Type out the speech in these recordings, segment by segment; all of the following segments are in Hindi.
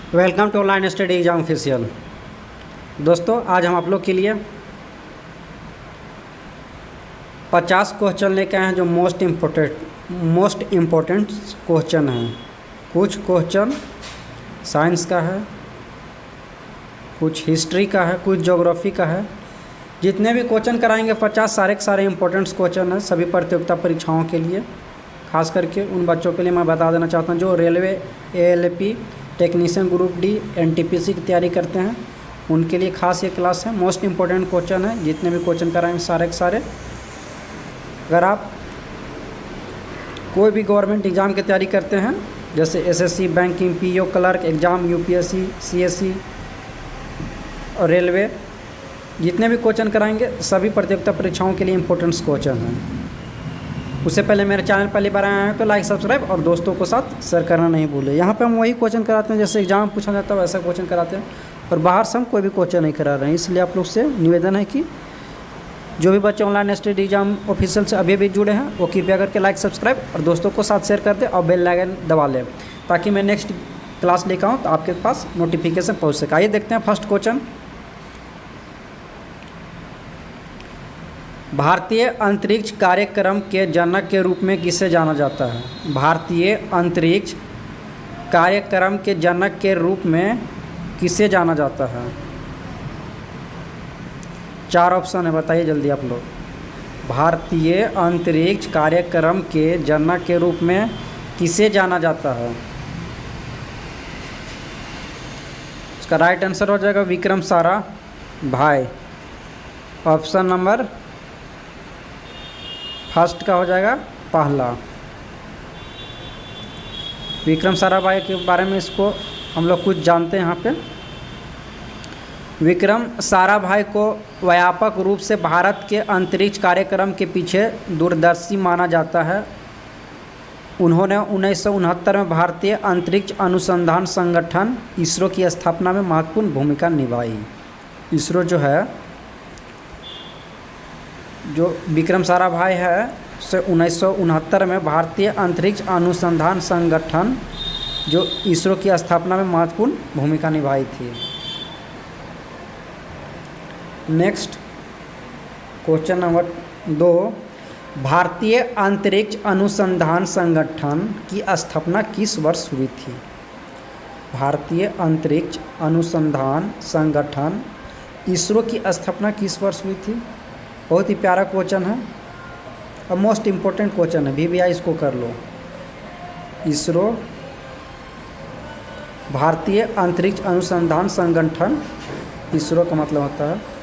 Welcome to online study exam official. दोस्तों, आज हम आप लोग के लिए 50 क्वेश्चन लेके आए हैं जो मोस्ट इम्पोर्टेंट क्वेश्चन हैं। कुछ क्वेश्चन साइंस का है, कुछ हिस्ट्री का है, कुछ ज्योग्राफी का है। जितने भी क्वेश्चन कराएंगे 50 सारे के सारे इम्पोर्टेंट क्वेश्चन हैं सभी प्रतियोगिता परीक्षाओं के लिए। खास करके उन बच्चों के लिए मैं बता देना चाहता हूँ जो railway, ALP, technician group D, NTPC की तैयारी करते हैं, उनके लिए खास ये क्लास है। मोस्ट इम्पोर्टेंट क्वेश्चन है, जितने भी क्वेश्चन कराएंगे सारे के सारे। अगर आप कोई भी गवर्नमेंट एग्ज़ाम की तैयारी करते हैं जैसे SSC, banking, PO, clerk exam, UPSC, CSC और रेलवे, जितने भी क्वेश्चन कराएंगे सभी प्रतियोगिता परीक्षाओं के लिए इम्पोर्टेंट क्वेश्चन हैं। उससे पहले मेरे चैनल पहली बार आए हैं तो लाइक, सब्सक्राइब और दोस्तों को साथ शेयर करना नहीं भूलें। यहाँ पे हम वही क्वेश्चन कराते हैं जैसे एग्जाम पूछा जाता है वैसा क्वेश्चन कराते हैं, और बाहर से हम कोई भी क्वेश्चन नहीं करा रहे हैं। इसलिए आप लोग से निवेदन है कि जो भी बच्चे ऑनलाइन स्टडी एग्जाम ऑफिशियल से अभी जुड़े हैं वो कृपया करके लाइक, सब्सक्राइब और दोस्तों को साथ शेयर कर दें और बेल आइकन दबा लें ताकि मैं नेक्स्ट क्लास लेकर आऊँ तो आपके पास नोटिफिकेशन पहुँच सके। आइए देखते हैं फर्स्ट क्वेश्चन। भारतीय अंतरिक्ष कार्यक्रम के जनक के रूप में किसे जाना जाता है? भारतीय अंतरिक्ष कार्यक्रम के जनक के रूप में किसे जाना जाता है? 4 ऑप्शन है, बताइए जल्दी आप लोग। भारतीय अंतरिक्ष कार्यक्रम के जनक के रूप में किसे जाना जाता है? इसका राइट आंसर हो जाएगा Vikram Sarabhai. Option number first का हो जाएगा पहला। विक्रम साराभाई के बारे में इसको हम लोग कुछ जानते हैं यहाँ पे। विक्रम साराभाई को व्यापक रूप से भारत के अंतरिक्ष कार्यक्रम के पीछे दूरदर्शी माना जाता है। उन्होंने 1969 में भारतीय अंतरिक्ष अनुसंधान संगठन इसरो की स्थापना में महत्वपूर्ण भूमिका निभाई। इसरो जो है, जो विक्रम साराभाई है, से 1969 में भारतीय अंतरिक्ष अनुसंधान संगठन जो इसरो की स्थापना में महत्वपूर्ण भूमिका निभाई थी। Next question number 2। भारतीय अंतरिक्ष अनुसंधान संगठन की स्थापना किस वर्ष हुई थी? भारतीय अंतरिक्ष अनुसंधान संगठन इसरो की स्थापना किस वर्ष हुई थी? बहुत ही प्यारा क्वेश्चन है और मोस्ट इम्पोर्टेंट क्वेश्चन है, VVI इसको कर लो। इसरो, भारतीय अंतरिक्ष अनुसंधान संगठन, इसरो का मतलब होता है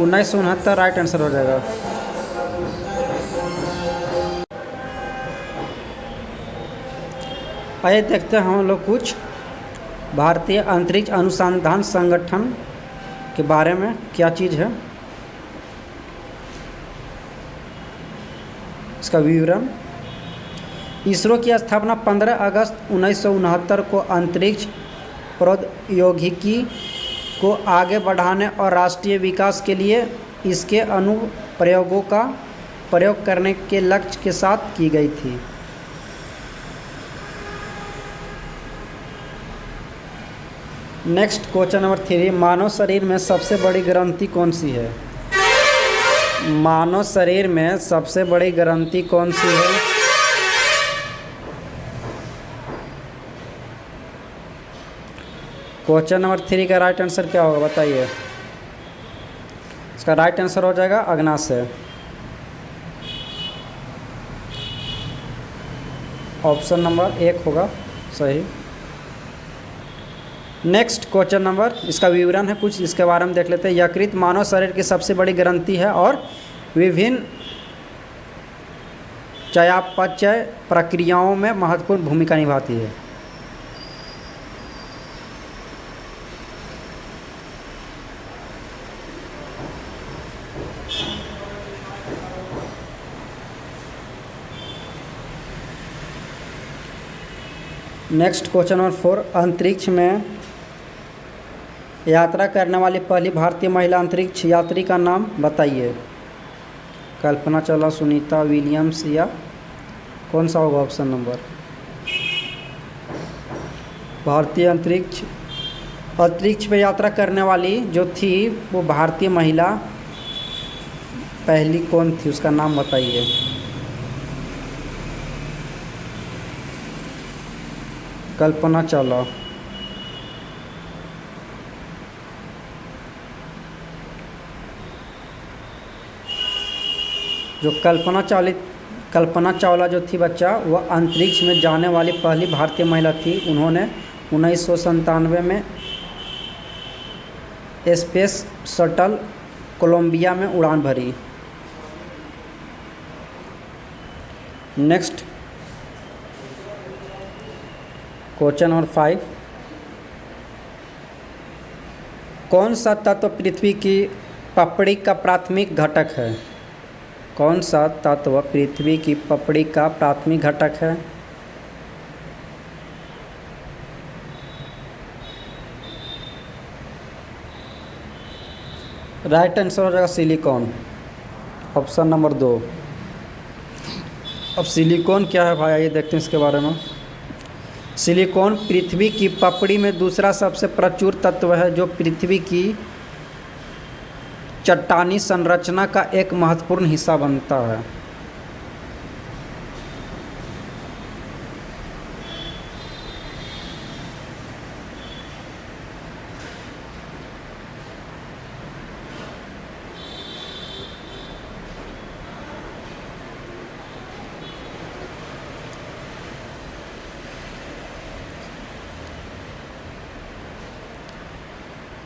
उन्नीस 1969 राइट आंसर हो जाएगा। आइए देखते हैं हम लोग कुछ भारतीय अंतरिक्ष अनुसंधान संगठन के बारे में क्या चीज़ है, इसका विवरण। इसरो की स्थापना 15 अगस्त 1969 को अंतरिक्ष प्रौद्योगिकी को आगे बढ़ाने और राष्ट्रीय विकास के लिए इसके अनुप्रयोगों का प्रयोग करने के लक्ष्य के साथ की गई थी। Next question number 3। मानव शरीर में सबसे बड़ी ग्रंथि कौन सी है? मानव शरीर में सबसे बड़ी ग्रंथि कौन सी है? क्वेश्चन नंबर 3 का राइट आंसर क्या होगा बताइए। इसका राइट आंसर हो जाएगा अग्नाशय। ऑप्शन नंबर 1 होगा सही। नेक्स्ट क्वेश्चन नंबर, इसका विवरण है कुछ, इसके बारे में देख लेते हैं। यकृत मानव शरीर की सबसे बड़ी ग्रंथि है और विभिन्न चयापचय प्रक्रियाओं में महत्वपूर्ण भूमिका निभाती है। Next question number 4। अंतरिक्ष में यात्रा करने वाली पहली भारतीय महिला अंतरिक्ष यात्री का नाम बताइए। कल्पना चावला, सुनीता विलियम्स या कौन सा होगा ऑप्शन नंबर? भारतीय अंतरिक्ष पे यात्रा करने वाली जो थी वो भारतीय महिला पहली कौन थी, उसका नाम बताइए। कल्पना चावला। जो कल्पना चावला जो थी बच्चा, वह अंतरिक्ष में जाने वाली पहली भारतीय महिला थी। उन्होंने 1997 में स्पेस शटल कोलंबिया में उड़ान भरी। नेक्स्ट क्वेश्चन नंबर 5, कौन सा तत्व पृथ्वी की पपड़ी का प्राथमिक घटक है? कौन सा तत्व पृथ्वी की पपड़ी का प्राथमिक घटक है? राइट आंसर हो जाएगा सिलिकॉन, ऑप्शन नंबर 2। अब सिलिकॉन क्या है भाई, आइए देखते हैं इसके बारे में। सिलिकॉन पृथ्वी की पपड़ी में दूसरा सबसे प्रचुर तत्व है जो पृथ्वी की चट्टानी संरचना का एक महत्वपूर्ण हिस्सा बनता है।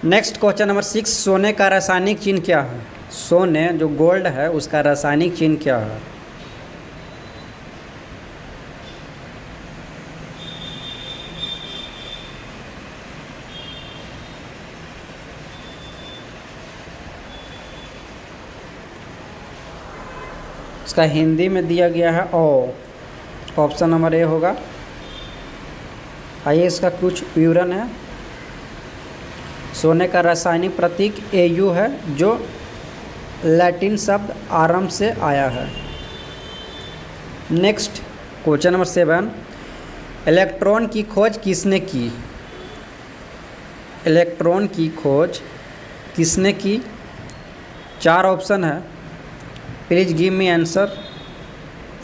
नेक्स्ट क्वेश्चन नंबर 6, सोने का रासायनिक चिन्ह क्या है? सोने जो गोल्ड है उसका रासायनिक चिन्ह क्या है? इसका हिंदी में दिया गया है ओ, ऑप्शन नंबर ए होगा। आइए इसका कुछ विवरण है। सोने का रासायनिक प्रतीक Au है जो लैटिन शब्द आरम से आया है। नेक्स्ट क्वेश्चन नंबर 7, इलेक्ट्रॉन की खोज किसने की? इलेक्ट्रॉन की खोज किसने की? 4 ऑप्शन है, please give me answer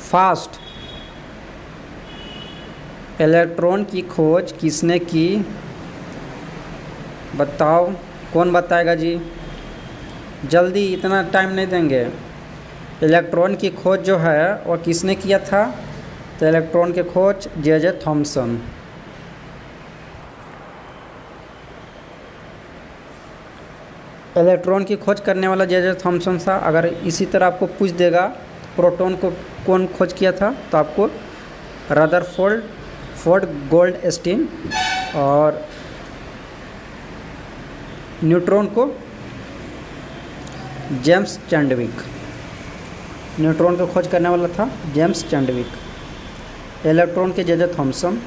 fast. Electron की खोज किसने की? बताओ, कौन बताएगा जी? जल्दी, इतना टाइम नहीं देंगे। इलेक्ट्रॉन की खोज जो है वो किसने किया था? तो इलेक्ट्रॉन की खोज जे थॉमसन। इलेक्ट्रॉन की खोज करने वाला जे थॉमसन था। अगर इसी तरह आपको पूछ देगा प्रोटॉन को कौन खोज किया था, तो आपको रदरफोर्ड गोल्डस्टीन, और न्यूट्रॉन को जेम्स चैडविक। न्यूट्रॉन को खोज करने वाला था जेम्स चैडविक। इलेक्ट्रॉन के जे थॉमसन।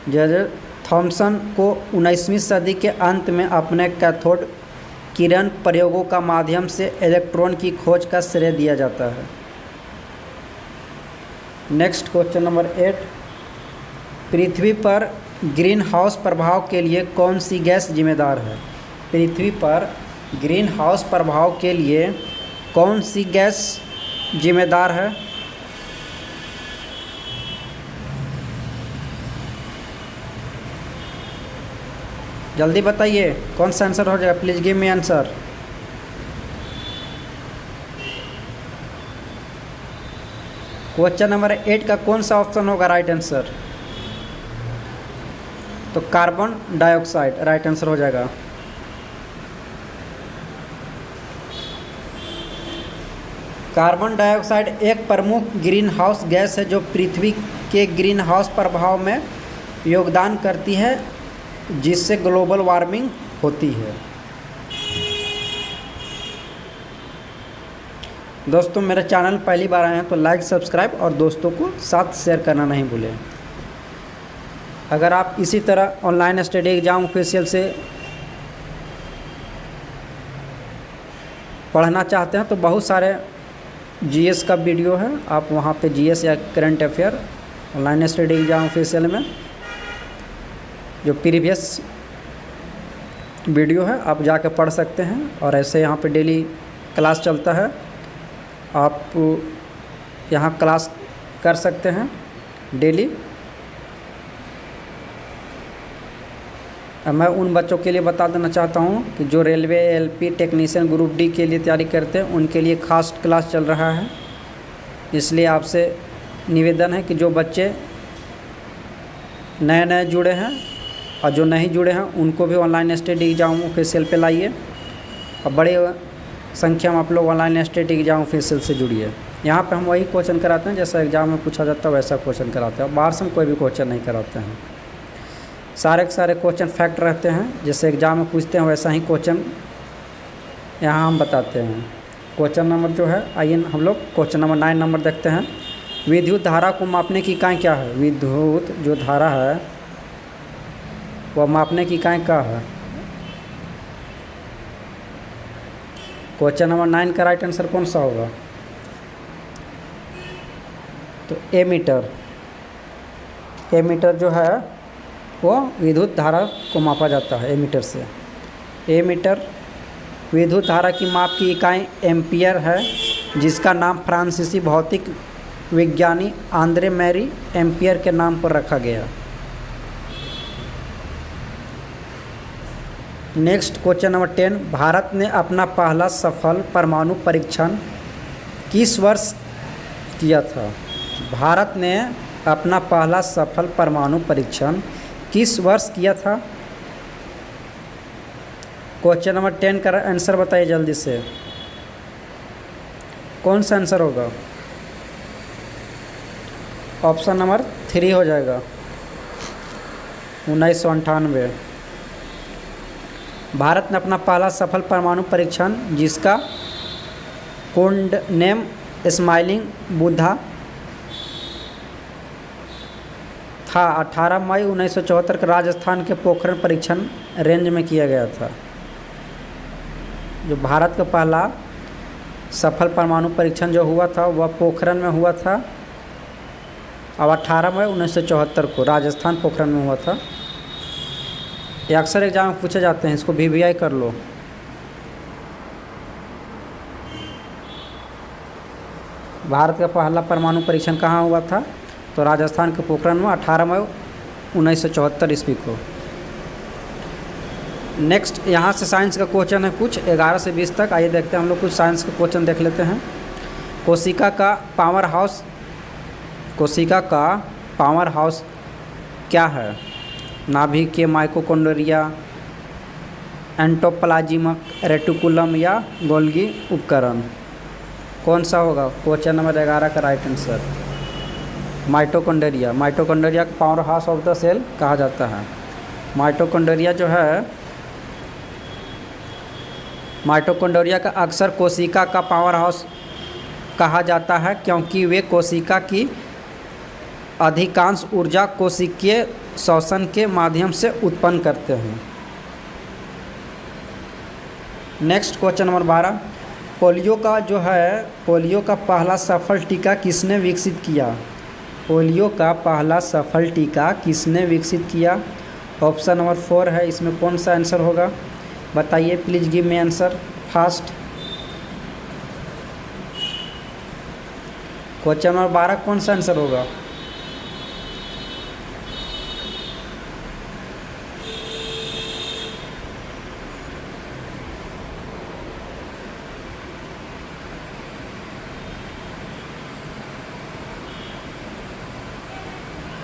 जे थॉमसन को 19वीं सदी के अंत में अपने कैथोड किरण प्रयोगों का माध्यम से इलेक्ट्रॉन की खोज का श्रेय दिया जाता है। नेक्स्ट क्वेश्चन नंबर 8, पृथ्वी पर ग्रीन हाउस प्रभाव के लिए कौन सी गैस जिम्मेदार है? पृथ्वी पर ग्रीन हाउस प्रभाव के लिए कौन सी गैस जिम्मेदार है? जल्दी बताइए कौन सा आंसर हो जाएगा, please give me answer. Question number 8 का कौन सा ऑप्शन होगा राइट आंसर? तो कार्बन डाइऑक्साइड राइट आंसर हो जाएगा। कार्बन डाइऑक्साइड एक प्रमुख ग्रीन हाउस गैस है जो पृथ्वी के ग्रीन हाउस प्रभाव में योगदान करती है, जिससे ग्लोबल वार्मिंग होती है। दोस्तों, मेरे चैनल पहली बार आए हैं तो लाइक, सब्सक्राइब और दोस्तों को साथ शेयर करना नहीं भूलें। अगर आप इसी तरह ऑनलाइन स्टडी एग्ज़ाम ऑफिशियल से पढ़ना चाहते हैं तो बहुत सारे जीएस का वीडियो है, आप वहाँ पे जीएस या current affair online study exam official में जो प्रीवियस वीडियो है आप जाके पढ़ सकते हैं। और ऐसे यहाँ पे डेली क्लास चलता है, आप यहाँ क्लास कर सकते हैं डेली। मैं उन बच्चों के लिए बता देना चाहता हूँ कि जो railway LP technician group D के लिए तैयारी करते हैं उनके लिए खास क्लास चल रहा है। इसलिए आपसे निवेदन है कि जो बच्चे नए नए जुड़े हैं और जो नहीं जुड़े हैं उनको भी ऑनलाइन स्टडी एग्ज़ाम ऑफिशियल पे लाइए और बड़े संख्या में आप लोग ऑनलाइन स्टडी एग्ज़ाम ऑफिशियल से जुड़िए। यहाँ पे हम वही क्वेश्चन कराते हैं जैसा एग्ज़ाम में पूछा जाता है वैसा क्वेश्चन कराते हैं, बाहर से हम कोई भी क्वेश्चन नहीं कराते हैं। सारे के सारे क्वेश्चन फैक्ट रहते हैं, जैसे एग्ज़ाम में पूछते हैं वैसा ही क्वेश्चन यहाँ हम बताते हैं। क्वेश्चन नंबर जो है, आइए हम लोग क्वेश्चन नंबर 9 नंबर देखते हैं। विद्युत धारा को मापने की इकाई क्या है? विद्युत जो धारा है वह मापने की इकाई क्या है? क्वेश्चन नंबर 9 का राइट आंसर कौन सा होगा? तो एमीटर। एमीटर जो है वो विद्युत धारा को मापा जाता है एमीटर से। एमीटर विद्युत धारा की माप की इकाई एम्पियर है, जिसका नाम फ्रांसीसी भौतिक विज्ञानी आंद्रे मैरी एम्पियर के नाम पर रखा गया। Next question number 10। भारत ने अपना पहला सफल परमाणु परीक्षण किस वर्ष किया था? भारत ने अपना पहला सफल परमाणु परीक्षण किस वर्ष किया था? क्वेश्चन नंबर 10 का आंसर बताइए जल्दी से, कौन सा आंसर होगा? ऑप्शन नंबर 3 हो जाएगा, 1998। भारत ने अपना पहला सफल परमाणु परीक्षण, जिसका कोड नेम स्माइलिंग बुद्धा था, 18 मई 1974 के राजस्थान के पोखरण परीक्षण रेंज में किया गया था। जो भारत का पहला सफल परमाणु परीक्षण जो हुआ था वह पोखरण में हुआ था और 18 मई 1974 को राजस्थान पोखरण में हुआ था। ये अक्सर एग्जाम में पूछे जाते हैं, इसको वीवीआई कर लो। भारत का पहला परमाणु परीक्षण कहाँ हुआ था? तो राजस्थान के पोखरण में 18 मई 1974 ईस्वी को। नेक्स्ट यहाँ से साइंस का क्वेश्चन है कुछ 11 से 20 तक। आइए देखते हैं हम लोग कुछ साइंस का क्वेश्चन देख लेते हैं। कोशिका का पावर हाउस, कोशिका का पावर हाउस क्या है? नाभिकीय माइटोकॉन्ड्रिया, एंडोप्लाज्मिक रेटिकुलम या गोल्गी उपकरण? कौन सा होगा? क्वेश्चन नंबर 11 का राइट आंसर माइटोकॉन्ड्रिया। माइटोकॉन्ड्रिया का power house of the cell कहा जाता है। माइटोकॉन्ड्रिया जो है, माइटोकॉन्ड्रिया का अक्सर कोशिका का पावर हाउस कहा जाता है, क्योंकि वे कोशिका की अधिकांश ऊर्जा कोशिकीय श्वसन के माध्यम से उत्पन्न करते हैं। Next question number 12। पोलियो का जो है, पोलियो का पहला सफल टीका किसने विकसित किया? पोलियो का पहला सफल टीका किसने विकसित किया? ऑप्शन नंबर 4 है, इसमें कौन सा आंसर होगा? बताइए, please give me answer fast. Question number 12 कौन सा आंसर होगा?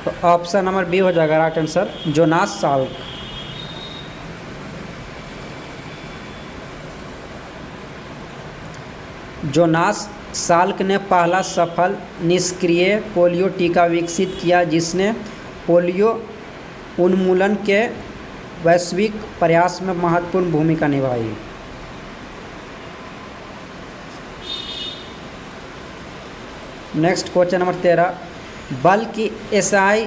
तो ऑप्शन नंबर बी हो जाएगा right answer, Jonas Salk. Jonas Salk ने पहला सफल निष्क्रिय पोलियो टीका विकसित किया, जिसने पोलियो उन्मूलन के वैश्विक प्रयास में महत्वपूर्ण भूमिका निभाई। Next question number 13। बल की एसआई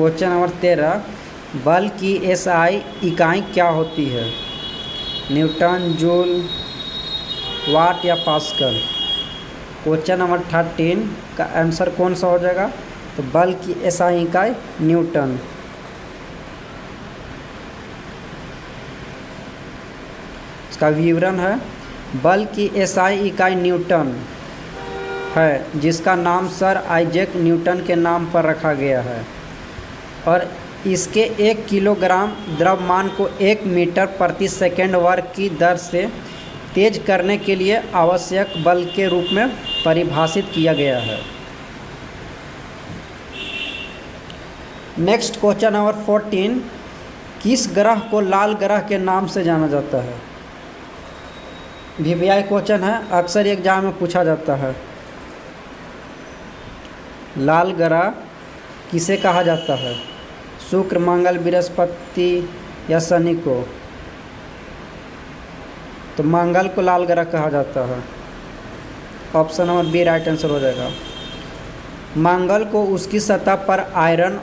क्वेश्चन नंबर 13, बल की एसआई इकाई क्या होती है? न्यूटन, जूल, वाट या पास्कल? क्वेश्चन नंबर 13 का आंसर कौन सा हो जाएगा? तो बल की एसआई इकाई न्यूटन। इसका विवरण है, बल की एसआई इकाई न्यूटन है, जिसका नाम सर आइजैक न्यूटन के नाम पर रखा गया है और इसके 1 किलोग्राम द्रव्यमान को 1 मीटर प्रति सेकंड वर्ग की दर से तेज करने के लिए आवश्यक बल के रूप में परिभाषित किया गया है। नेक्स्ट क्वेश्चन नंबर 14, किस ग्रह को लाल ग्रह के नाम से जाना जाता है? वीवीआई क्वेश्चन है, अक्सर एग्जाम में पूछा जाता है। लाल ग्रह किसे कहा जाता है? शुक्र, मंगल, बृहस्पति या शनि को? तो मंगल को लाल ग्रह कहा जाता है। Option number B right answer हो जाएगा। मंगल को उसकी सतह पर आयरन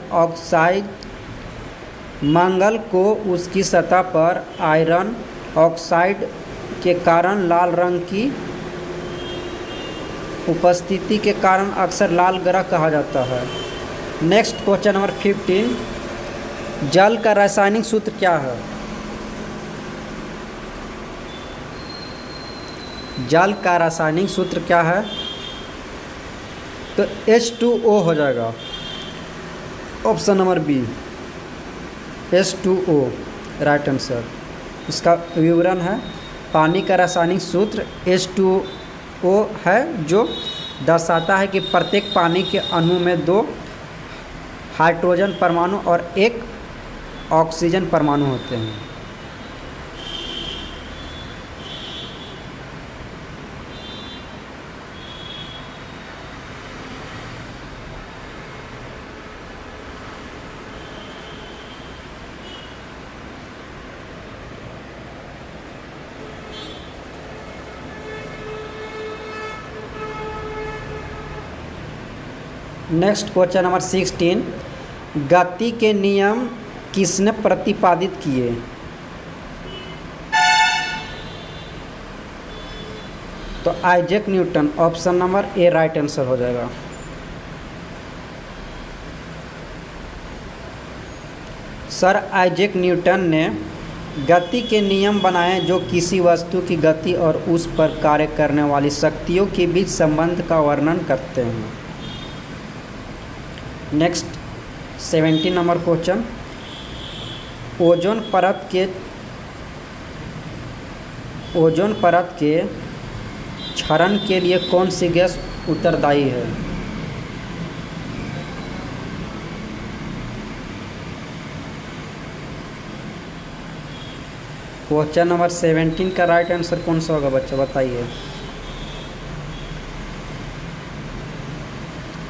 ऑक्साइड के कारण लाल रंग की उपस्थिति के कारण अक्सर लाल ग्रह कहा जाता है। नेक्स्ट क्वेश्चन नंबर 15, जल का रासायनिक सूत्र क्या है? जल का रासायनिक सूत्र क्या है? तो H2O हो जाएगा। Option number B H2O right answer. इसका विवरण है, पानी का रासायनिक सूत्र H2O है, जो दर्शाता है कि प्रत्येक पानी के अणु में 2 हाइड्रोजन परमाणु और 1 ऑक्सीजन परमाणु होते हैं। नेक्स्ट क्वेश्चन नंबर 16, गति के नियम किसने प्रतिपादित किए? तो आइजैक न्यूटन। ऑप्शन नंबर ए राइट आंसर हो जाएगा। सर आइजैक न्यूटन ने गति के नियम बनाए जो किसी वस्तु की गति और उस पर कार्य करने वाली शक्तियों के बीच संबंध का वर्णन करते हैं। नेक्स्ट 17 नंबर क्वेश्चन, ओजोन परत के क्षरण के लिए कौन सी गैस उत्तरदायी है? क्वेश्चन नंबर 17 का राइट आंसर कौन सा होगा बच्चा, बताइए।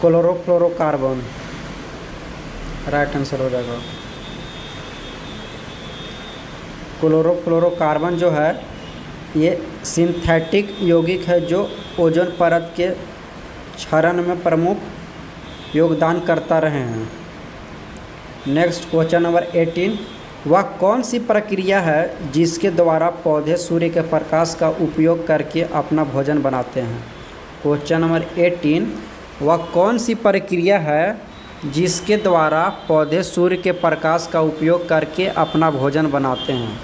क्लोरोफ्लोरोकार्बन राइट आंसर हो जाएगा। क्लोरोफ्लोरोकार्बन जो है ये सिंथेटिक यौगिक है जो ओजोन परत के क्षरण में प्रमुख योगदान करता रहे हैं। नेक्स्ट क्वेश्चन नंबर 18, वह कौन सी प्रक्रिया है जिसके द्वारा पौधे सूर्य के प्रकाश का उपयोग करके अपना भोजन बनाते हैं? क्वेश्चन नंबर 18, वह कौन सी प्रक्रिया है जिसके द्वारा पौधे सूर्य के प्रकाश का उपयोग करके अपना भोजन बनाते हैं?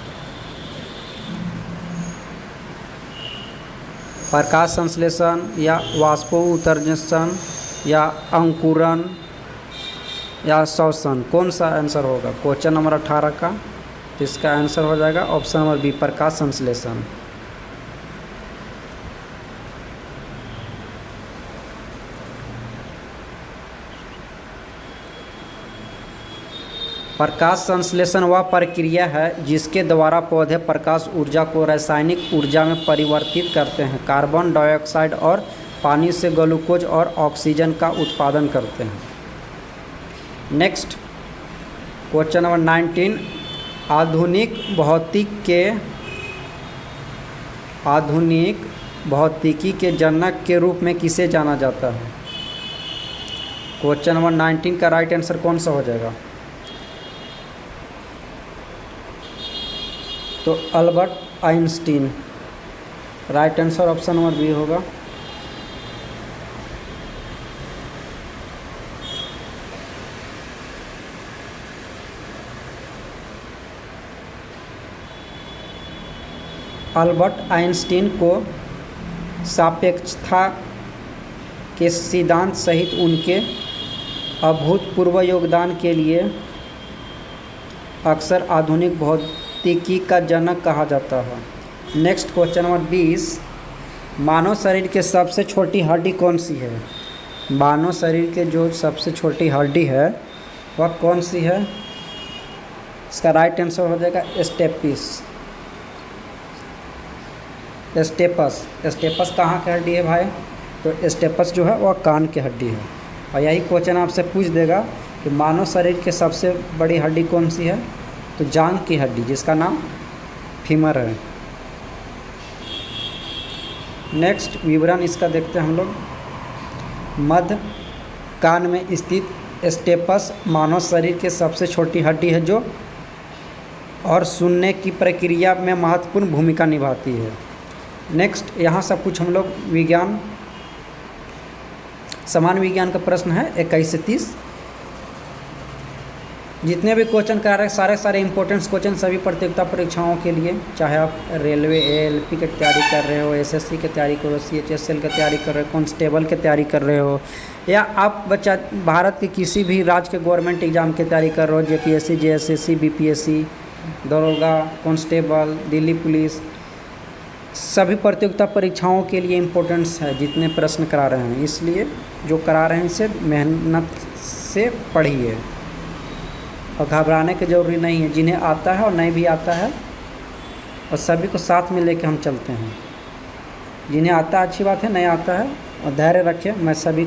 प्रकाश संश्लेषण या वाष्पोत्सर्जन या अंकुरन या श्वसन? कौन सा आंसर होगा क्वेश्चन नंबर 18 का? तो इसका आंसर हो जाएगा ऑप्शन नंबर बी, प्रकाश संश्लेषण। प्रकाश संश्लेषण वह प्रक्रिया है जिसके द्वारा पौधे प्रकाश ऊर्जा को रासायनिक ऊर्जा में परिवर्तित करते हैं, कार्बन डाइऑक्साइड और पानी से ग्लूकोज और ऑक्सीजन का उत्पादन करते हैं। नेक्स्ट क्वेश्चन नंबर 19, आधुनिक भौतिकी के जनक के रूप में किसे जाना जाता है? क्वेश्चन नंबर 19 का राइट आंसर कौन सा हो जाएगा? तो Albert Einstein. Right answer option number B होगा। अल्बर्ट आइंस्टीन को सापेक्षता के सिद्धांत सहित उनके अभूतपूर्व योगदान के लिए अक्सर आधुनिक भौतिकी का जनक कहा जाता है। नेक्स्ट क्वेश्चन नंबर 20, मानव शरीर के सबसे छोटी हड्डी कौन सी है? मानव शरीर के जो सबसे छोटी हड्डी है वह कौन सी है? इसका राइट आंसर हो जाएगा स्टेपस कहाँ की हड्डी है भाई? तो स्टेपस जो है वह कान की हड्डी है। और यही क्वेश्चन आपसे पूछ देगा कि मानव शरीर के सबसे बड़ी हड्डी कौन सी है? तो जांघ की हड्डी, जिसका नाम फीमर है। नेक्स्ट विवरण इसका देखते हैं हम लोग। मध्य कान में स्थित स्टेपस मानव शरीर के सबसे छोटी हड्डी है जो और सुनने की प्रक्रिया में महत्वपूर्ण भूमिका निभाती है। नेक्स्ट यहाँ सब कुछ हम लोग विज्ञान, सामान्य विज्ञान का प्रश्न है 21 से 30। जितने भी क्वेश्चन करा रहे सारे इंपॉर्टेंट क्वेश्चन सभी प्रतियोगिता परीक्षाओं के लिए, चाहे आप रेलवे एएलपी की तैयारी कर रहे हो, एसएससी की तैयारी कर रहे हो, सीएचएसएल की तैयारी कर रहे हो, कांस्टेबल की तैयारी कर रहे हो, या आप बच्चा भारत के किसी भी राज्य के गवर्नमेंट एग्जाम की तैयारी कर रहे हो, जेपीएससी, जेएसएससी, बीपीएससी, दरोगा, कांस्टेबल, दिल्ली पुलिस, सभी प्रतियोगिता परीक्षाओं के लिए इम्पोर्टेंस है जितने प्रश्न करा रहे हैं। इसलिए जो करा रहे हैं इसे मेहनत से पढ़िए और घबराने की ज़रूरी नहीं है। जिन्हें आता है और नहीं भी आता है, और सभी को साथ में लेके हम चलते हैं। जिन्हें आता है अच्छी बात है, नहीं आता है और धैर्य रखें। मैं सभी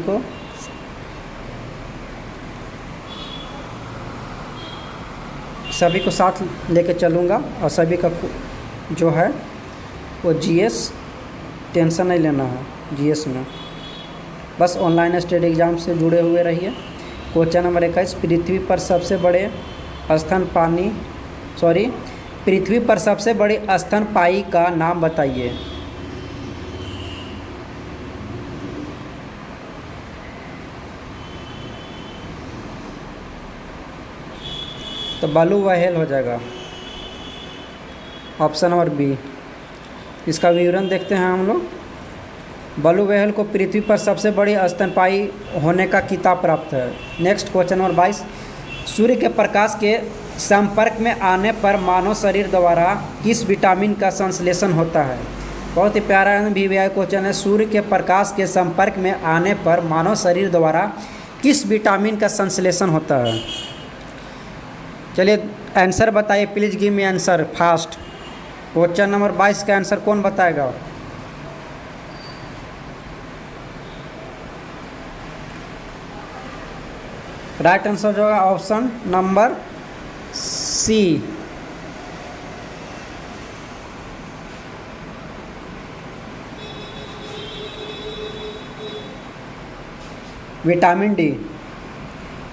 को साथ लेके चलूँगा। और सभी का जो है वो जीएस टेंशन नहीं लेना है। जीएस में बस ऑनलाइन स्टेट एग्ज़ाम से जुड़े हुए रहिए। क्वेश्चन नंबर 21, पृथ्वी पर सबसे बड़े स्तनपायी का नाम बताइए। तो बालू व्हेल हो जाएगा ऑप्शन नंबर बी। इसका विवरण देखते हैं हम लोग। बालू व्हेल को पृथ्वी पर सबसे बड़ी स्तनपायी होने का खिताब प्राप्त है। नेक्स्ट क्वेश्चन नंबर 22, सूर्य के प्रकाश के संपर्क में आने पर मानव शरीर द्वारा किस विटामिन का संश्लेषण होता है? बहुत ही प्यारा वीवीआई क्वेश्चन है। सूर्य के प्रकाश के संपर्क में आने पर मानव शरीर द्वारा किस विटामिन का संश्लेषण होता है? चलिए आंसर बताइए, please give me answer fast. Question number 22 का आंसर कौन बताएगा? राइट आंसर जो है option number C. Vitamin D.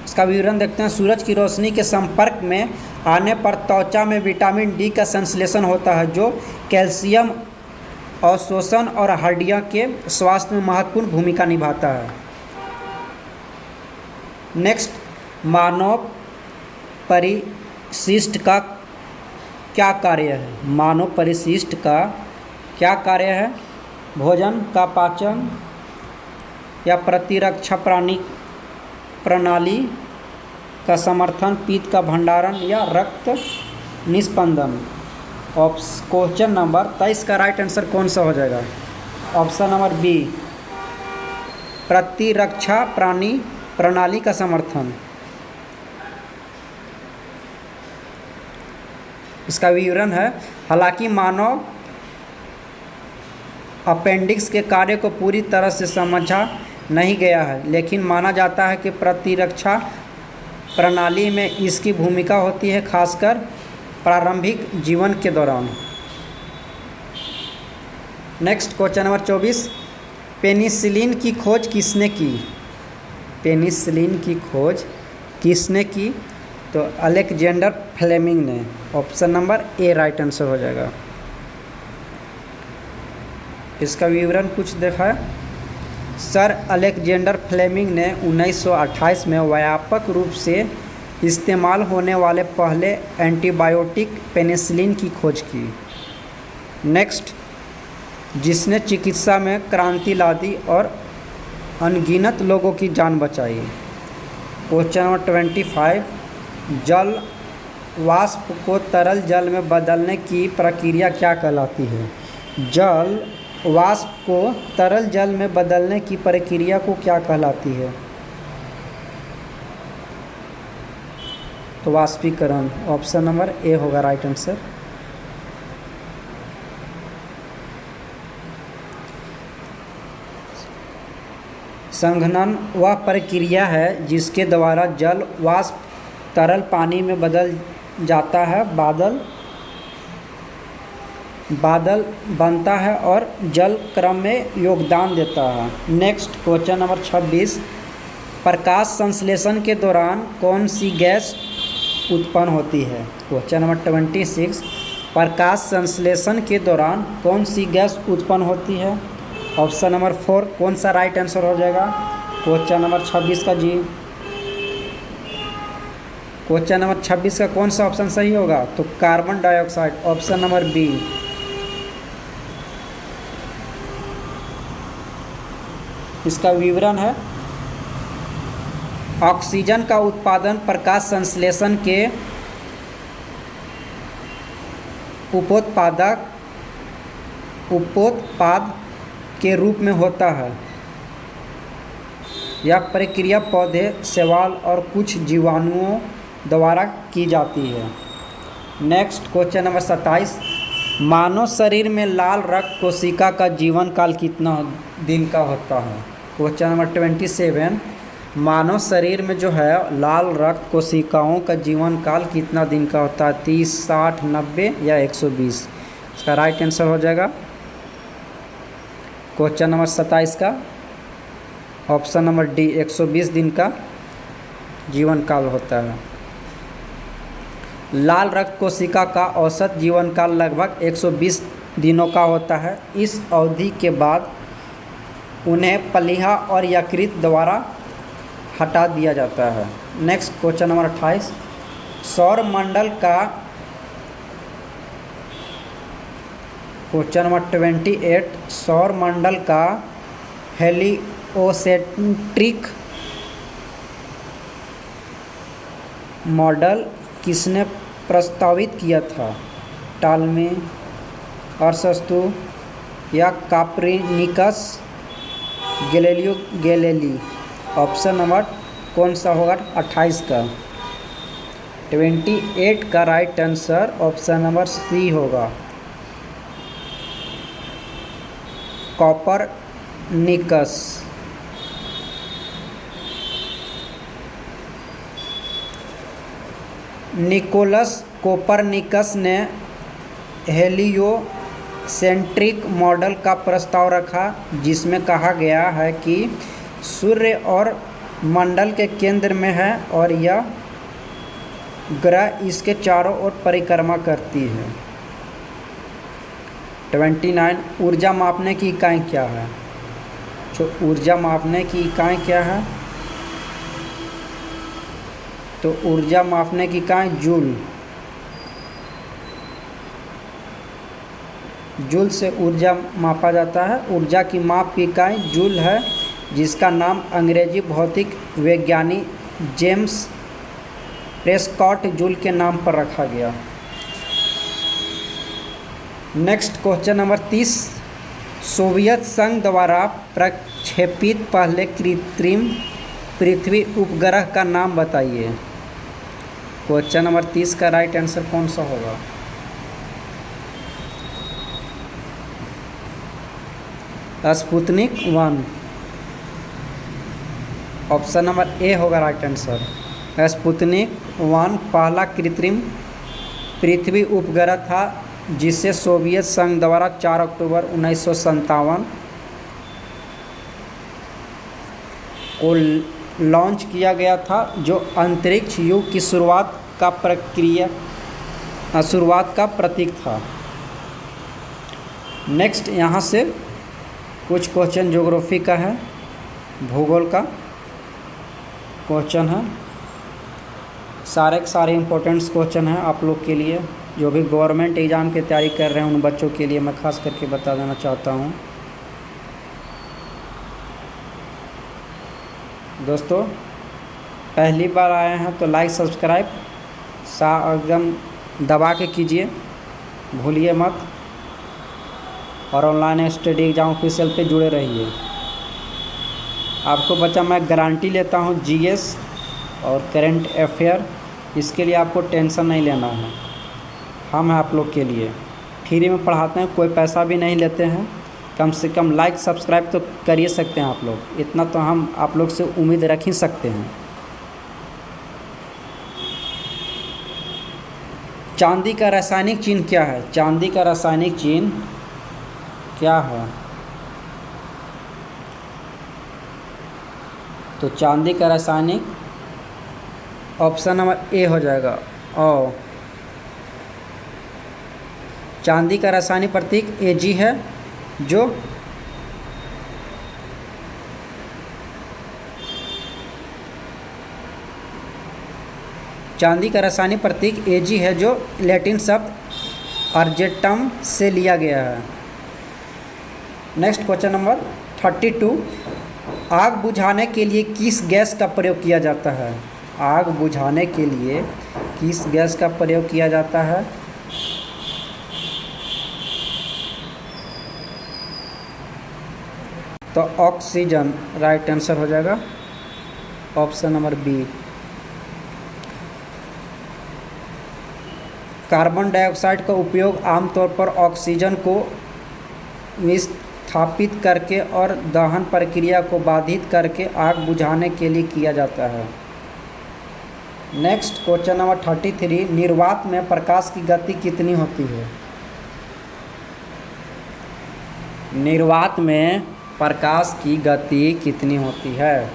इसका विवरण देखते हैं। सूरज की रोशनी के संपर्क में आने पर त्वचा में विटामिन डी का संश्लेषण होता है जो कैल्शियम अवशोषण और हड्डियों के स्वास्थ्य में महत्वपूर्ण भूमिका निभाता है। नेक्स्ट, मानव परिशिष्ट का क्या कार्य है? मानव परिशिष्ट का क्या कार्य है? भोजन का पाचन या प्रतिरक्षा प्रणाली का समर्थन, पित्त का भंडारण या रक्त निस्पंदन। क्वेश्चन नंबर 23 का राइट आंसर कौन सा हो जाएगा? ऑप्शन नंबर बी, प्रतिरक्षा प्रणाली का समर्थन। इसका विवरण है, हालांकि मानव अपेंडिक्स के कार्य को पूरी तरह से समझा नहीं गया है, लेकिन माना जाता है कि प्रतिरक्षा प्रणाली में इसकी भूमिका होती है, खासकर प्रारंभिक जीवन के दौरान। नेक्स्ट क्वेश्चन नंबर 24, पेनिसिलिन की खोज किसने की? पेनिसिलिन की खोज किसने की? तो अलेक्जेंडर फ्लेमिंग ने। ऑप्शन नंबर ए राइट आंसर हो जाएगा। इसका विवरण कुछ देखा है। सर अलेक्जेंडर फ्लेमिंग ने 1928 में व्यापक रूप से इस्तेमाल होने वाले पहले एंटीबायोटिक पेनिसिलिन की खोज की। नेक्स्ट, जिसने चिकित्सा में क्रांति ला दी और अनगिनत लोगों की जान बचाई। क्वेश्चन नंबर 25, जल वाष्प को तरल जल में बदलने की प्रक्रिया क्या कहलाती है? जल वाष्प को तरल जल में बदलने की प्रक्रिया को क्या कहलाती है? तो वाष्पीकरण। ऑप्शन नंबर ए होगा राइट आंसर। संघनन वह प्रक्रिया है जिसके द्वारा जल वाष्प तरल पानी में बदल जाता है, बादल बनता है और जल क्रम में योगदान देता है। नेक्स्ट क्वेश्चन नंबर 26, प्रकाश संश्लेषण के दौरान कौन सी गैस उत्पन्न होती है? क्वेश्चन नंबर 26, प्रकाश संश्लेषण के दौरान कौन सी गैस उत्पन्न होती है? ऑप्शन नंबर 4 कौन सा राइट आंसर हो जाएगा क्वेश्चन नंबर 26 का जी? क्वेश्चन नंबर 26 का कौन सा ऑप्शन सही होगा? तो carbon dioxide. Option number B. इसका विवरण है, ऑक्सीजन का उत्पादन प्रकाश संश्लेषण के उपोत्पाद के रूप में होता है। यह प्रक्रिया पौधे, शैवाल और कुछ जीवाणुओं द्वारा की जाती है। नेक्स्ट क्वेश्चन नंबर 27, मानव शरीर में लाल रक्त कोशिका का जीवन काल कितना दिन का होता है? क्वेश्चन नंबर 27, मानव शरीर में जो है लाल रक्त कोशिकाओं का जीवन काल कितना दिन का होता है? 30, 60, 90 या 120? इसका राइट आंसर हो जाएगा क्वेश्चन नंबर 27 का ऑप्शन नंबर डी, 120 दिन का जीवन काल होता है। लाल रक्त कोशिका का औसत जीवन काल लगभग 120 दिनों का होता है। इस अवधि के बाद उन्हें प्लीहा और यकृत द्वारा हटा दिया जाता है। नेक्स्ट क्वेश्चन नंबर 28, सौरमंडल का क्वेश्चन नंबर 28, सौरमंडल का हेलियोसेंट्रिक मॉडल किसने प्रस्तावित किया था? टालमे, अरस्तु या Copernicus, Galileo Galilei? Option number कौन सा होगा 28 का? 28 का right answer option number C होगा, कोपरनिकस। निकोलस कोपरनिकस ने हेलियोसेंट्रिक मॉडल का प्रस्ताव रखा, जिसमें कहा गया है कि सूर्य और मंडल के केंद्र में है और यह ग्रह इसके चारों ओर परिक्रमा करती है। 29, ऊर्जा मापने की इकाई क्या है? जो ऊर्जा मापने की इकाई क्या है? तो ऊर्जा मापने की इकाई जूल। जूल से ऊर्जा मापा जाता है। ऊर्जा की माप की इकाई जूल है, जिसका नाम अंग्रेजी भौतिक वैज्ञानिक जेम्स प्रेस्कॉट जूल के नाम पर रखा गया। नेक्स्ट क्वेश्चन नंबर 30, सोवियत संघ द्वारा प्रक्षेपित पहले कृत्रिम पृथ्वी उपग्रह का नाम बताइए। क्वेश्चन नंबर 30 का राइट आंसर कौन सा होगा? स्पुतनिक 1। ऑप्शन नंबर ए होगा राइट आंसर। स्पुतनिक 1 पहला कृत्रिम पृथ्वी उपग्रह था, जिसे सोवियत संघ द्वारा 4 अक्टूबर 1957 को लॉन्च किया गया था, जो अंतरिक्ष युग की शुरुआत का शुरुआत का प्रतीक था। नेक्स्ट यहाँ से कुछ क्वेश्चन ज्योग्राफी का है, भूगोल का क्वेश्चन है। सारे के सारे इम्पोर्टेंट्स क्वेश्चन हैं आप लोग के लिए, जो भी गवर्नमेंट एग्ज़ाम की तैयारी कर रहे हैं उन बच्चों के लिए मैं खास करके बता देना चाहता हूँ। दोस्तों पहली बार आए हैं तो लाइक सब्सक्राइब एकदम दबा के कीजिए, भूलिए मत। और ऑनलाइन स्टडी एग्ज़ाम ऑफिशियल पे जुड़े रहिए। आपको बच्चा मैं गारंटी लेता हूँ जीएस और करंट अफेयर, इसके लिए आपको टेंशन नहीं लेना है। हम हैं आप लोग के लिए, फ्री में पढ़ाते हैं, कोई पैसा भी नहीं लेते हैं। कम से कम लाइक सब्सक्राइब तो कर ही सकते हैं आप लोग, इतना तो हम आप लोग से उम्मीद रख ही सकते हैं। चांदी का रासायनिक चिन्ह क्या है? चांदी का रासायनिक चिन्ह क्या है? तो चांदी का रासायनिक ऑप्शन नंबर ए हो जाएगा। और चांदी का रासायनिक प्रतीक Ag है, जो चांदी का रासायनिक प्रतीक Ag है, जो लैटिन शब्द अर्जेंटम से लिया गया है। नेक्स्ट क्वेश्चन नंबर 32, आग बुझाने के लिए किस गैस का प्रयोग किया जाता है? आग बुझाने के लिए किस गैस का प्रयोग किया जाता है? तो ऑक्सीजन राइट आंसर हो जाएगा, option number B. Carbon dioxide का उपयोग आमतौर पर ऑक्सीजन को विस्थापित करके और दहन प्रक्रिया को बाधित करके आग बुझाने के लिए किया जाता है। नेक्स्ट क्वेश्चन नंबर 33, निर्वात में प्रकाश की गति कितनी होती है? निर्वात में प्रकाश की गति कितनी होती है?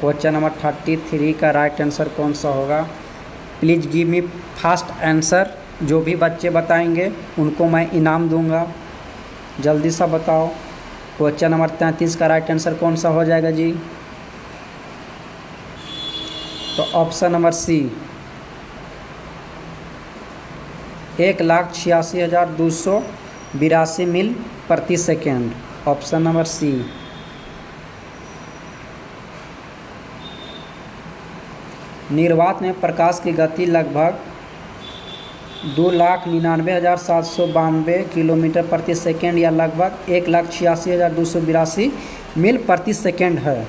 क्वेश्चन नंबर 33 का राइट आंसर कौन सा होगा? Please give me fast answer. जो भी बच्चे बताएंगे उनको मैं इनाम दूंगा, जल्दी सा बताओ। क्वेश्चन नंबर 33 का राइट आंसर कौन सा हो जाएगा जी? तो ऑप्शन नंबर सी, 1,86,282 मील प्रति सेकेंड, ऑप्शन नंबर सी। निर्वात में प्रकाश की गति लगभग 2,99,792 किलोमीटर प्रति सेकेंड या लगभग 1,86,282 मील प्रति सेकेंड है।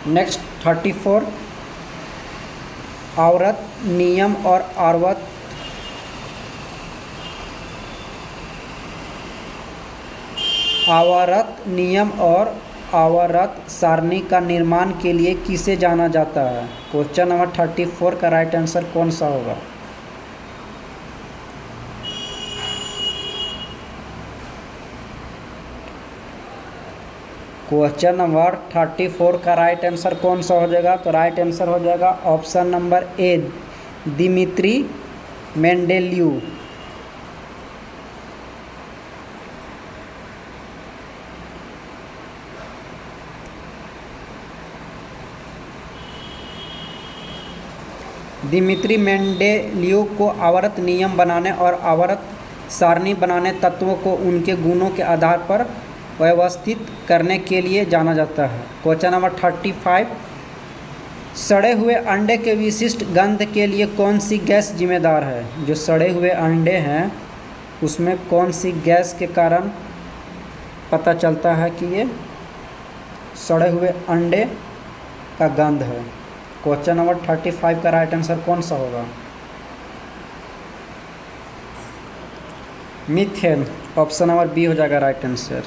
नेक्स्ट 34, आवर्त नियम और आवर्त सारणी का निर्माण के लिए किसे जाना जाता है? क्वेश्चन नंबर 34 का राइट आंसर कौन सा होगा? क्वेश्चन नंबर 34 का राइट आंसर कौन सा हो जाएगा? तो राइट आंसर हो जाएगा option number A, Dmitri Mendeleev. Dmitri Mendeleev को आवर्त नियम बनाने और आवर्त सारणी बनाने तत्वों को उनके गुणों के आधार पर व्यवस्थित करने के लिए जाना जाता है। क्वेश्चन नंबर 35, सड़े हुए अंडे के विशिष्ट गंध के लिए कौन सी गैस जिम्मेदार है? जो सड़े हुए अंडे हैं उसमें कौन सी गैस के कारण पता चलता है कि ये सड़े हुए अंडे का गंध है? क्वेश्चन नंबर 35 का राइट आंसर कौन सा होगा? मीथेन, ऑप्शन नंबर बी हो जाएगा राइट आंसर।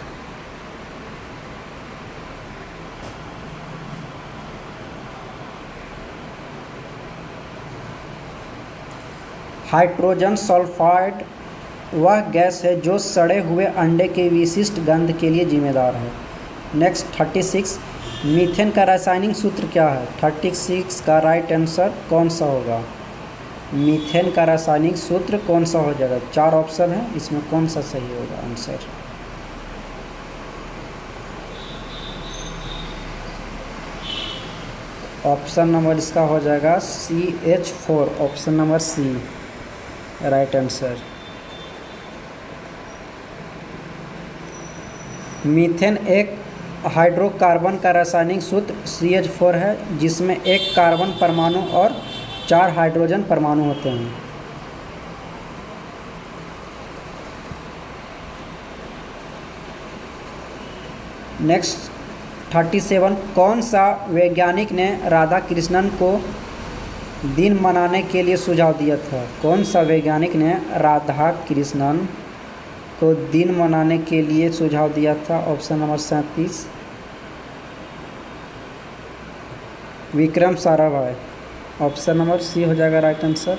हाइड्रोजन सल्फाइड वह गैस है जो सड़े हुए अंडे के विशिष्ट गंध के लिए जिम्मेदार है। नेक्स्ट 36, मीथेन का रासायनिक सूत्र क्या है? 36 का राइट आंसर कौन सा होगा? मीथेन का रासायनिक सूत्र कौन सा हो जाएगा? 4 ऑप्शन है, इसमें कौन सा सही होगा आंसर? ऑप्शन नंबर इसका हो जाएगा CH4, option number C right answer. Methane एक हाइड्रोकार्बन का रासायनिक सूत्र CH4 है, जिसमें एक कार्बन परमाणु और 4 हाइड्रोजन परमाणु होते हैं। नेक्स्ट 37, कौन सा वैज्ञानिक ने राधा कृष्णन को दिन मनाने के लिए सुझाव दिया था? कौन सा वैज्ञानिक ने राधा कृष्णन को दिन मनाने के लिए सुझाव दिया था? Option number 37 Vikram Sarabhai, option number C हो जाएगा राइट आंसर।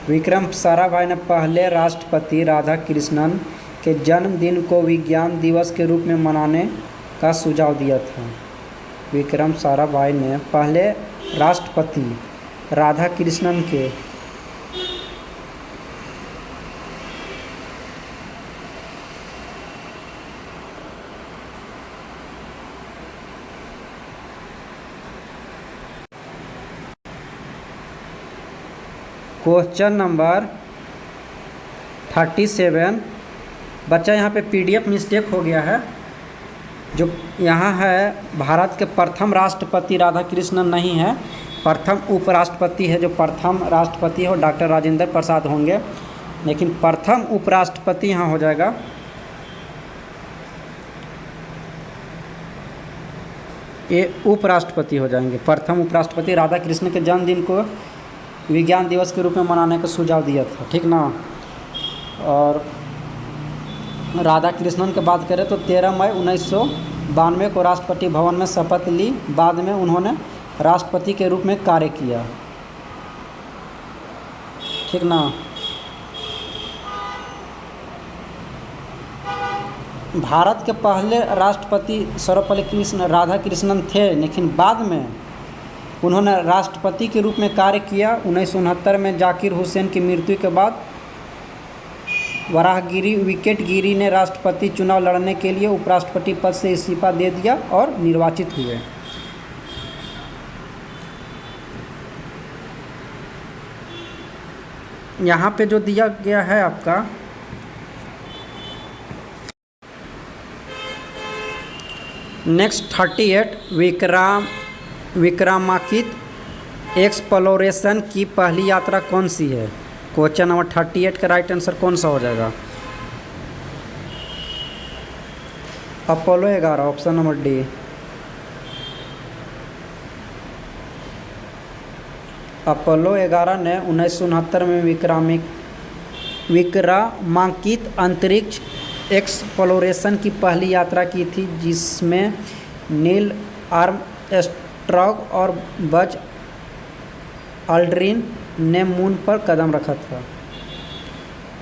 विक्रम साराभाई ने पहले राष्ट्रपति राधा कृष्णन के जन्मदिन को विज्ञान दिवस के रूप में मनाने का सुझाव दिया था। विक्रम साराभाई ने पहले राष्ट्रपति राधा कृष्णन के क्वेश्चन नंबर 37। बच्चा यहाँ पे PDF मिस्टेक हो गया है। जो यहाँ है भारत के प्रथम राष्ट्रपति राधा कृष्णन नहीं है, प्रथम उपराष्ट्रपति है। जो प्रथम राष्ट्रपति है वो डॉक्टर राजेंद्र प्रसाद होंगे, लेकिन प्रथम उपराष्ट्रपति यहाँ हो जाएगा ये उपराष्ट्रपति हो जाएंगे। प्रथम उपराष्ट्रपति राधा कृष्ण के जन्मदिन को विज्ञान दिवस के रूप में मनाने का सुझाव दिया था, ठीक ना। और राधा कृष्णन की बात करें तो 13 मई 1992 को राष्ट्रपति भवन में शपथ ली। बाद में उन्होंने राष्ट्रपति के रूप में कार्य किया, ठीक ना। भारत के पहले राष्ट्रपति सर्वपल्ली राधा कृष्णन थे, लेकिन बाद में उन्होंने राष्ट्रपति के रूप में कार्य किया। 1969 में जाकिर हुसैन की मृत्यु के बाद वराहगिरी विकेटगिरी ने राष्ट्रपति चुनाव लड़ने के लिए उपराष्ट्रपति पद से इस्तीफा दे दिया और निर्वाचित हुए। यहाँ पे जो दिया गया है आपका नेक्स्ट 38 विक्रमादित्य एक्सप्लोरेशन की पहली यात्रा कौन सी है? क्वेश्चन नंबर 38 का राइट आंसर कौन सा हो जाएगा? Apollo 11, option number D. Apollo 11 ने 1969 में विक्रमादित्य अंतरिक्ष एक्सप्लोरेशन की पहली यात्रा की थी, जिसमें नील आर्मस्ट्रॉन्ग और बज ऑल्ड्रिन ने मून पर कदम रखा था।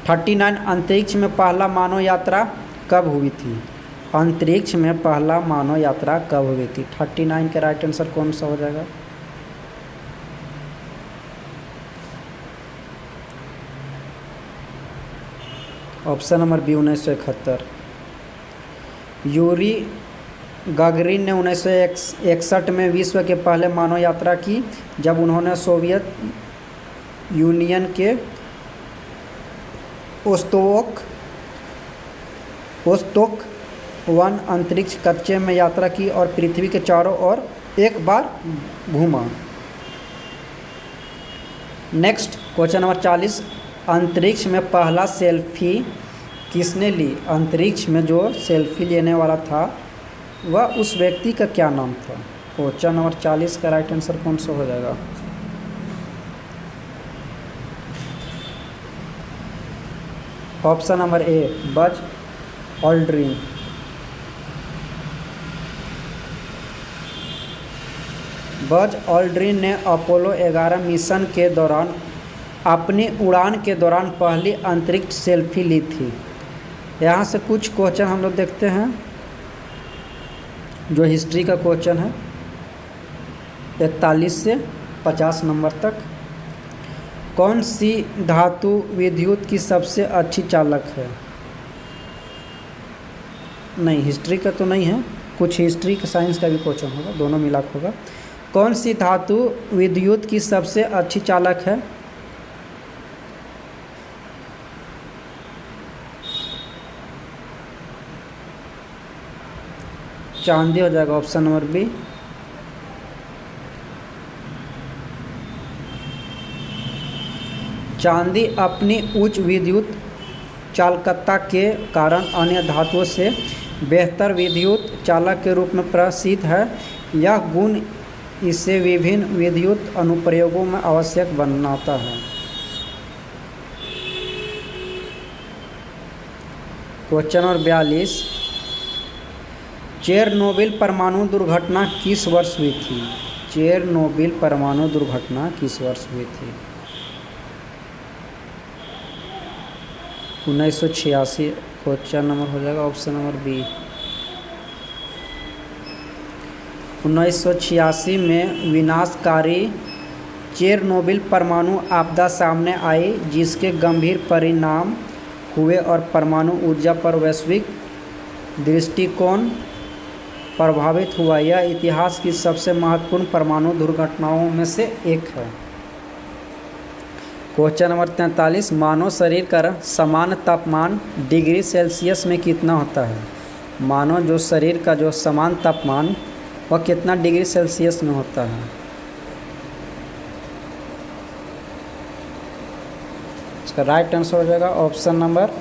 39 अंतरिक्ष में पहला मानव यात्रा कब हुई थी? अंतरिक्ष में पहला मानव यात्रा कब हुई थी? 39 का राइट आंसर कौन सा हो जाएगा? Option number B 1971। Yuri Gagarin ने 1961 में विश्व के पहले मानव यात्रा की, जब उन्होंने सोवियत यूनियन के ओस्तोक 1 अंतरिक्ष कक्षे में यात्रा की और पृथ्वी के चारों ओर एक बार घूमा। Next question number 40। अंतरिक्ष में पहला सेल्फी किसने ली? अंतरिक्ष में जो सेल्फी लेने वाला था वह उस व्यक्ति का क्या नाम था? क्वेश्चन नंबर 40 का राइट आंसर कौन सा हो जाएगा? ऑप्शन नंबर ए बज ऑल्ड्रिन। बज ऑल्ड्रिन ने अपोलो 11 मिशन के दौरान अपनी उड़ान के दौरान पहली अंतरिक्ष सेल्फी ली थी। यहाँ से कुछ क्वेश्चन हम लोग देखते हैं जो हिस्ट्री का क्वेश्चन है 41 से 50 नंबर तक। कौन सी धातु विद्युत की सबसे अच्छी चालक है? नहीं, हिस्ट्री का तो नहीं है, कुछ हिस्ट्री का साइंस का भी क्वेश्चन होगा, दोनों मिला के होगा। कौन सी धातु विद्युत की सबसे अच्छी चालक है? चांदी हो जाएगा ऑप्शन नंबर बी। चांदी अपनी उच्च विद्युत चालकता के कारण अन्य धातुओं से बेहतर विद्युत चालक के रूप में प्रसिद्ध है। यह गुण इसे विभिन्न विद्युत अनुप्रयोगों में आवश्यक बनाता है। क्वेश्चन नंबर 42, चेरनोबिल परमाणु दुर्घटना किस वर्ष हुई थी? चेरनोबिल परमाणु दुर्घटना किस वर्ष हुई थी? 1986। क्वेश्चन नंबर हो जाएगा ऑप्शन नंबर बी। 1986 में विनाशकारी चेरनोबिल परमाणु आपदा सामने आई, जिसके गंभीर परिणाम हुए और परमाणु ऊर्जा पर वैश्विक दृष्टिकोण प्रभावित हुआ। यह इतिहास की सबसे महत्वपूर्ण परमाणु दुर्घटनाओं में से एक है। क्वेश्चन नंबर 43, मानव शरीर का सामान्य तापमान डिग्री सेल्सियस में कितना होता है? मानव जो शरीर का जो समान तापमान वह कितना डिग्री सेल्सियस में होता है? इसका राइट आंसर हो जाएगा option number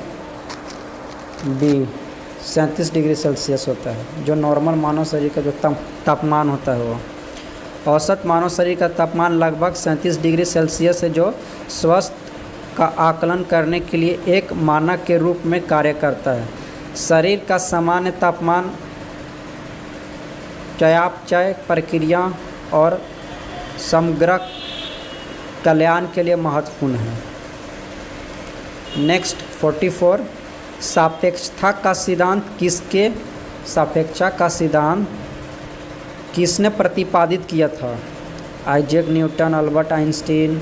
B, 37 degree Celsius होता है। जो नॉर्मल मानव शरीर का जो तापमान होता है वो औसत मानव शरीर का तापमान लगभग 37 डिग्री सेल्सियस है, जो स्वास्थ्य का आकलन करने के लिए एक मानक के रूप में कार्य करता है। शरीर का सामान्य तापमान चयापचय प्रक्रिया और समग्र कल्याण के लिए महत्वपूर्ण है। नेक्स्ट 44, सापेक्षता का सिद्धांत किसने प्रतिपादित किया था? आइजैक न्यूटन, अल्बर्ट आइंस्टीन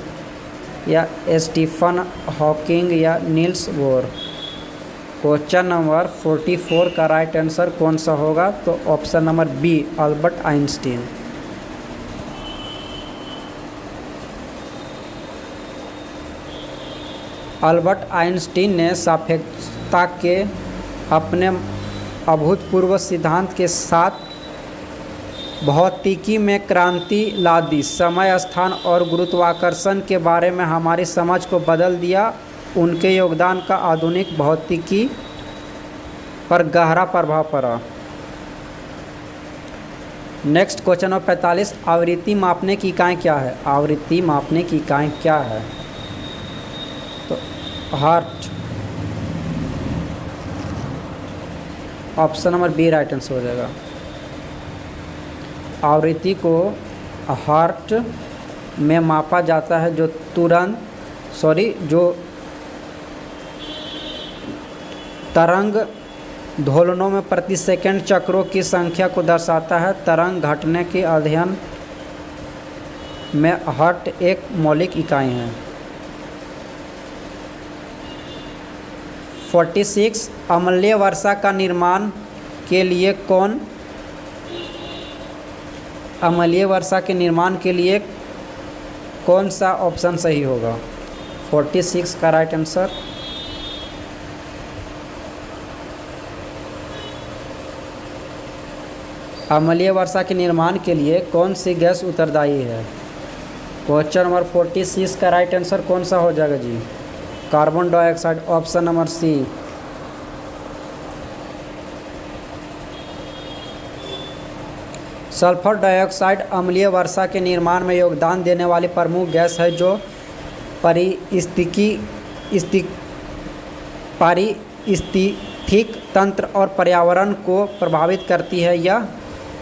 या स्टीफन हॉकिंग या नील्स बोर? क्वेश्चन नंबर 44 का राइट आंसर कौन सा होगा? तो option number B, Albert Einstein. Albert Einstein ने सापेक्षता के अपने अभूतपूर्व सिद्धांत के साथ भौतिकी में क्रांति ला दी। समय, स्थान और गुरुत्वाकर्षण के बारे में हमारी समझ को बदल दिया। उनके योगदान का आधुनिक भौतिकी पर गहरा प्रभाव पड़ा। नेक्स्ट क्वेश्चन नंबर 45, आवृत्ति मापने की इकाई क्या है? आवृत्ति मापने की इकाई क्या है? तो hertz, option number B right answer हो जाएगा। आवृत्ति को हर्ट्ज में मापा जाता है, जो तरंग दोलनों में प्रति सेकंड चक्रों की संख्या को दर्शाता है। तरंग घटने के अध्ययन में हर्ट्ज एक मौलिक इकाई है। 46, अम्लीय वर्षा का निर्माण के लिए कौन सा ऑप्शन सही होगा? 46 का राइट आंसर अम्लीय वर्षा के निर्माण के लिए कौन सी गैस उत्तरदायी है? क्वेश्चन नंबर 46 का राइट आंसर कौन सा हो जाएगा जी? Carbon dioxide, option number C. Sulphur dioxide अम्लीय वर्षा के निर्माण में योगदान देने वाली प्रमुख गैस है, जो पारिस्थितिक तंत्र और पर्यावरण को प्रभावित करती है। यह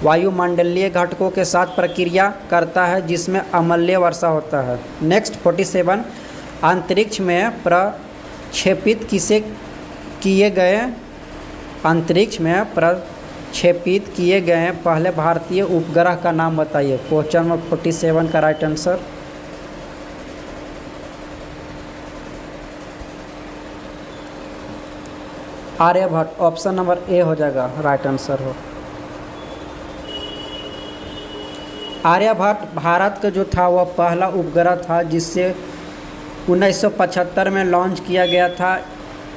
वायुमंडलीय घटकों के साथ प्रक्रिया करता है, जिसमें अम्लीय वर्षा होता है। नेक्स्ट 47, अंतरिक्ष में प्रक्षेपित किए गए अंतरिक्ष में प्रक्षेपित किए गए पहले भारतीय उपग्रह का नाम बताइए। क्वेश्चन नंबर 47 का right answer Aryabhata, option number A हो जाएगा राइट आंसर हो। आर्यभट्ट भारत का जो था वह पहला उपग्रह था जिससे 1975 में लॉन्च किया गया था।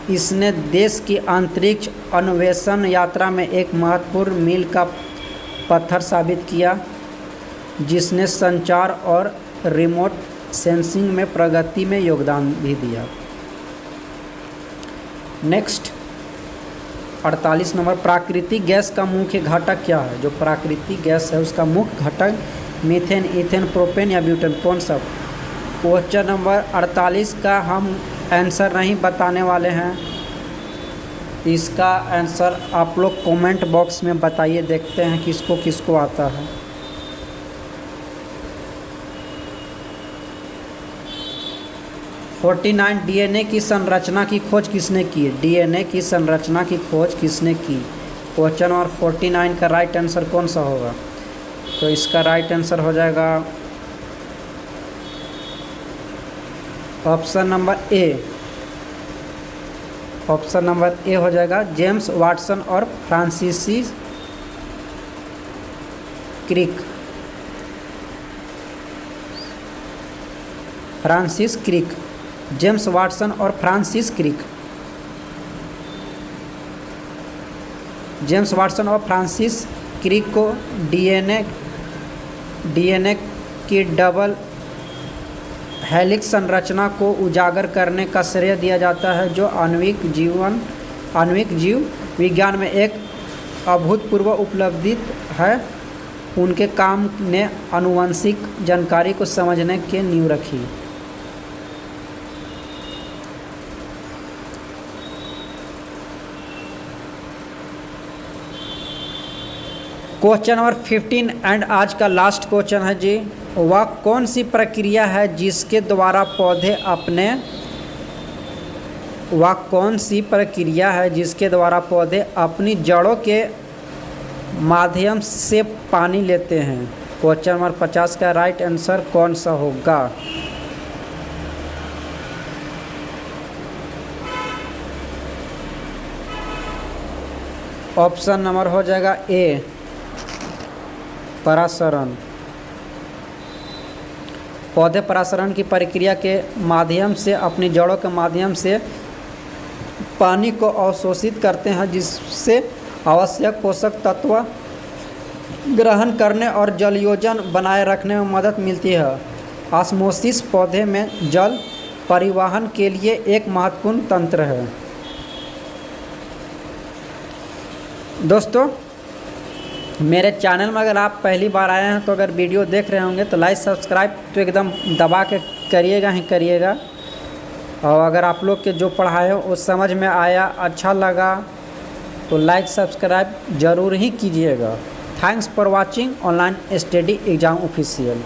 इसने देश की अंतरिक्ष अन्वेषण यात्रा में एक महत्वपूर्ण मील का पत्थर साबित किया, जिसने संचार और रिमोट सेंसिंग में प्रगति में योगदान भी दिया। नेक्स्ट 48 नंबर, प्राकृतिक गैस का मुख्य घटक क्या है? जो प्राकृतिक गैस है उसका मुख्य घटक मीथेन, ईथेन, प्रोपेन या ब्यूटेन, कौन सा? क्वेश्चन नंबर 48 का हम आंसर नहीं बताने वाले हैं। इसका आंसर आप लोग कमेंट बॉक्स में बताइए, देखते हैं किसको किसको आता है। डीएनए की संरचना की खोज किसने की? डीएनए की संरचना की खोज किसने की? क्वेश्चन नंबर 49 का राइट आंसर कौन सा होगा? तो इसका राइट आंसर हो जाएगा option number A. Option number A हो जाएगा जेम्स वाटसन और Francis Crick. Francis Crick, James Watson और फ्रांसिस क्रिक। जेम्स वाटसन और फ्रांसिस क्रिक को डीएनए की डबल हेलिक्स संरचना को उजागर करने का श्रेय दिया जाता है, जो आणविक जीव विज्ञान में एक अभूतपूर्व उपलब्धि है। उनके काम ने आनुवंशिक जानकारी को समझने की नींव रखी। क्वेश्चन नंबर 15 एंड आज का लास्ट क्वेश्चन है जी। वह कौन सी प्रक्रिया है जिसके द्वारा पौधे अपनी जड़ों के माध्यम से पानी लेते हैं? क्वेश्चन नंबर 50 का राइट आंसर कौन सा होगा? ऑप्शन नंबर हो जाएगा ए, परासरण। पौधे परासरण की प्रक्रिया के माध्यम से अपनी जड़ों के माध्यम से पानी को अवशोषित करते हैं, जिससे आवश्यक पोषक तत्व ग्रहण करने और जलयोजन बनाए रखने में मदद मिलती है। ऑस्मोसिस पौधे में जल परिवहन के लिए एक महत्वपूर्ण तंत्र है। दोस्तों, मेरे चैनल में अगर आप पहली बार आए हैं तो अगर वीडियो देख रहे होंगे तो लाइक सब्सक्राइब तो एकदम दबा के करिएगा ही करिएगा। और अगर आप लोग के जो पढ़ाए हो वो समझ में आया, अच्छा लगा तो लाइक सब्सक्राइब ज़रूर ही कीजिएगा। Thanks for watching online study exam official.